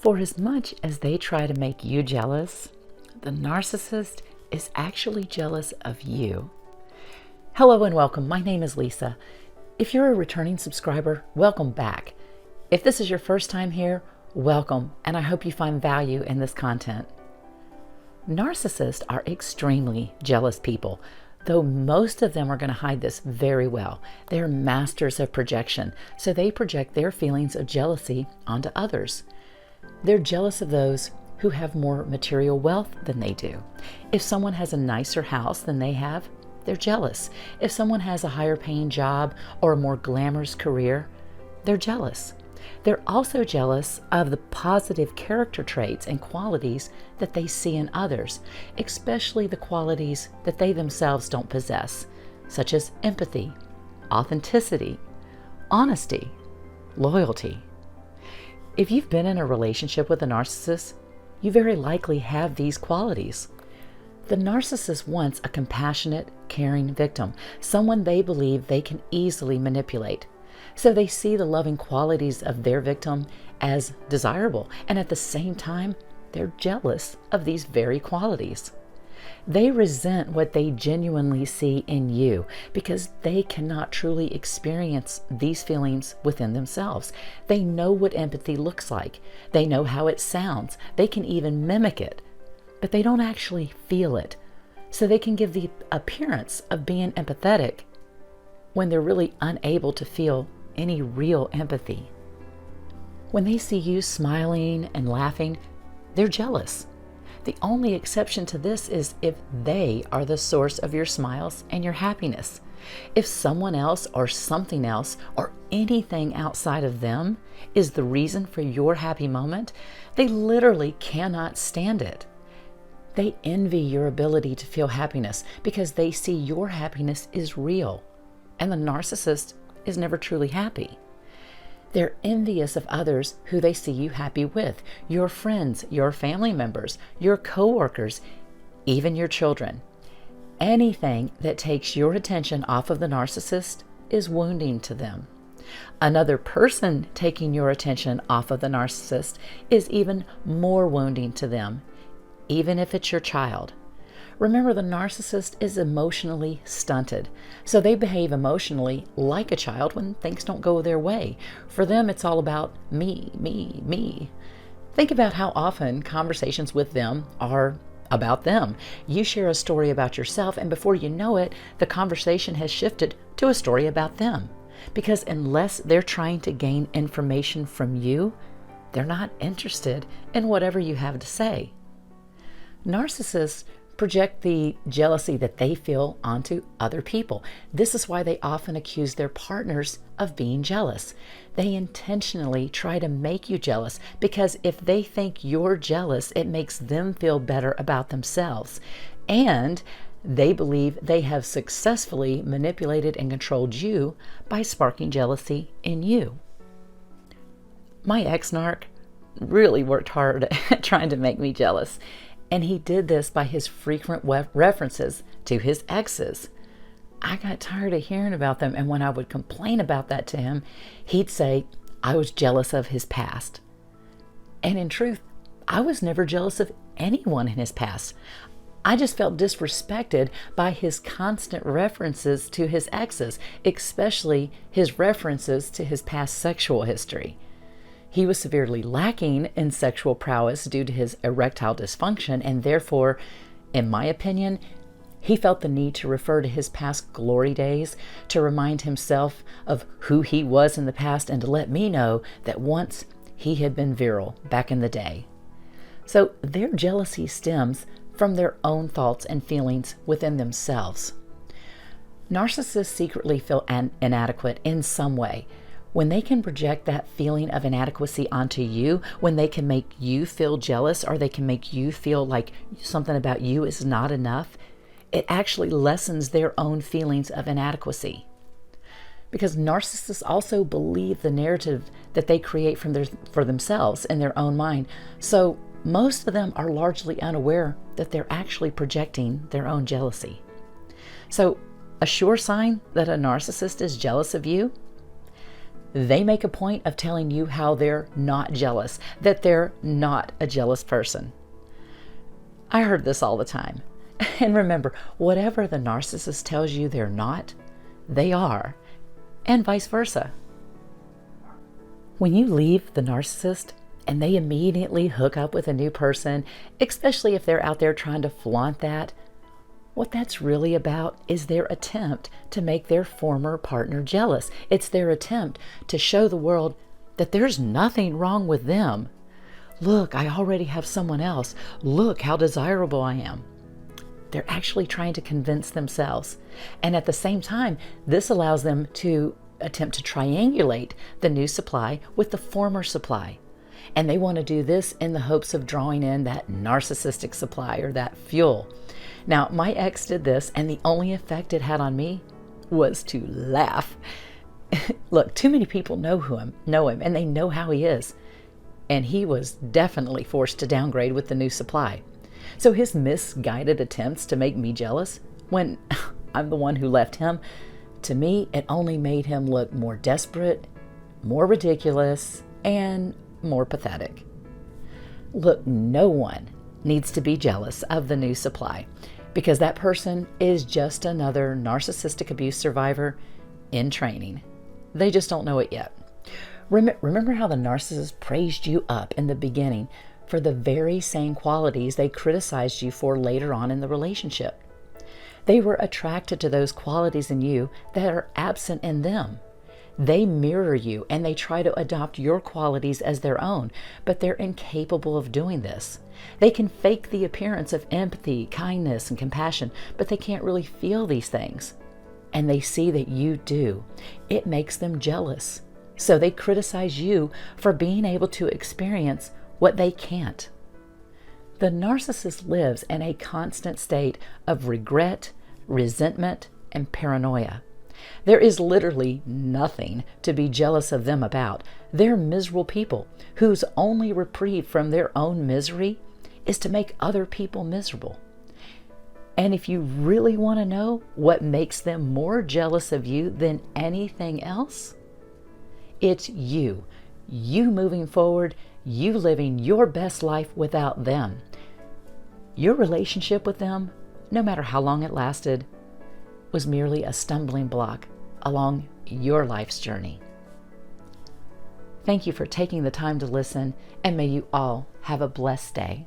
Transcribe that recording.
For as much as they try to make you jealous, the narcissist is actually jealous of you. Hello and welcome. My name is Lisa. If you're a returning subscriber, welcome back. If this is your first time here, welcome, and I hope you find value in this content. Narcissists are extremely jealous people, though most of them are going to hide this very well. They're masters of projection, so they project their feelings of jealousy onto others. They're jealous of those who have more material wealth than they do. If someone has a nicer house than they have, they're jealous. If someone has a higher paying job or a more glamorous career, they're jealous. They're also jealous of the positive character traits and qualities that they see in others, especially the qualities that they themselves don't possess, such as empathy, authenticity, honesty, loyalty. If you've been in a relationship with a narcissist, you very likely have these qualities. The narcissist wants a compassionate, caring victim, someone they believe they can easily manipulate. So they see the loving qualities of their victim as desirable, and at the same time, they're jealous of these very qualities. They resent what they genuinely see in you because they cannot truly experience these feelings within themselves. They know what empathy looks like. They know how it sounds. They can even mimic it, but they don't actually feel it. So they can give the appearance of being empathetic when they're really unable to feel any real empathy. When they see you smiling and laughing, they're jealous. The only exception to this is if they are the source of your smiles and your happiness. If someone else or something else or anything outside of them is the reason for your happy moment, they literally cannot stand it. They envy your ability to feel happiness because they see your happiness is real, and the narcissist is never truly happy. They're envious of others who they see you happy with, your friends, your family members, your coworkers, even your children. Anything that takes your attention off of the narcissist is wounding to them. Another person taking your attention off of the narcissist is even more wounding to them, even if it's your child. Remember, the narcissist is emotionally stunted, so they behave emotionally like a child when things don't go their way. For them, it's all about me, me, me. Think about how often conversations with them are about them. You share a story about yourself, and before you know it, the conversation has shifted to a story about them. Because unless they're trying to gain information from you, they're not interested in whatever you have to say. Narcissists project the jealousy that they feel onto other people. This is why they often accuse their partners of being jealous. They intentionally try to make you jealous because if they think you're jealous, it makes them feel better about themselves. And they believe they have successfully manipulated and controlled you by sparking jealousy in you. My ex-narc really worked hard at trying to make me jealous. And he did this by his frequent references to his exes. I got tired of hearing about them, and when I would complain about that to him, he'd say I was jealous of his past. And in truth, I was never jealous of anyone in his past. I just felt disrespected by his constant references to his exes, especially his references to his past sexual history. He was severely lacking in sexual prowess due to his erectile dysfunction, and therefore, in my opinion, he felt the need to refer to his past glory days to remind himself of who he was in the past and to let me know that once he had been virile back in the day. So their jealousy stems from their own thoughts and feelings within themselves. Narcissists secretly feel inadequate in some way. When they can project that feeling of inadequacy onto you, when they can make you feel jealous or they can make you feel like something about you is not enough, it actually lessens their own feelings of inadequacy. Because narcissists also believe the narrative that they create for themselves in their own mind. So most of them are largely unaware that they're actually projecting their own jealousy. So a sure sign that a narcissist is jealous of you: They make a point of telling you how they're not jealous, that they're not a jealous person. I heard this all the time. And remember, whatever the narcissist tells you they're not, they are, and vice versa. When you leave the narcissist and they immediately hook up with a new person, especially if they're out there trying to flaunt that, what that's really about is their attempt to make their former partner jealous. It's their attempt to show the world that there's nothing wrong with them. Look, I already have someone else. Look how desirable I am. They're actually trying to convince themselves. And at the same time, this allows them to attempt to triangulate the new supply with the former supply. And they want to do this in the hopes of drawing in that narcissistic supply or that fuel. Now, my ex did this, and the only effect it had on me was to laugh. Look, too many people know him, and they know how he is. And he was definitely forced to downgrade with the new supply. So his misguided attempts to make me jealous, when I'm the one who left him, to me, it only made him look more desperate, more ridiculous, and more pathetic. Look, no one needs to be jealous of the new supply, because that person is just another narcissistic abuse survivor in training. They just don't know it yet. Remember how the narcissist praised you up in the beginning for the very same qualities they criticized you for later on in the relationship. They were attracted to those qualities in you that are absent in them. They mirror you and they try to adopt your qualities as their own, but they're incapable of doing this. They can fake the appearance of empathy, kindness, and compassion, but they can't really feel these things. And they see that you do. It makes them jealous. So they criticize you for being able to experience what they can't. The narcissist lives in a constant state of regret, resentment, and paranoia. There is literally nothing to be jealous of them about. They're miserable people whose only reprieve from their own misery is to make other people miserable. And if you really want to know what makes them more jealous of you than anything else, it's you. You moving forward, you living your best life without them. Your relationship with them, no matter how long it lasted, was merely a stumbling block along your life's journey. Thank you for taking the time to listen, and may you all have a blessed day.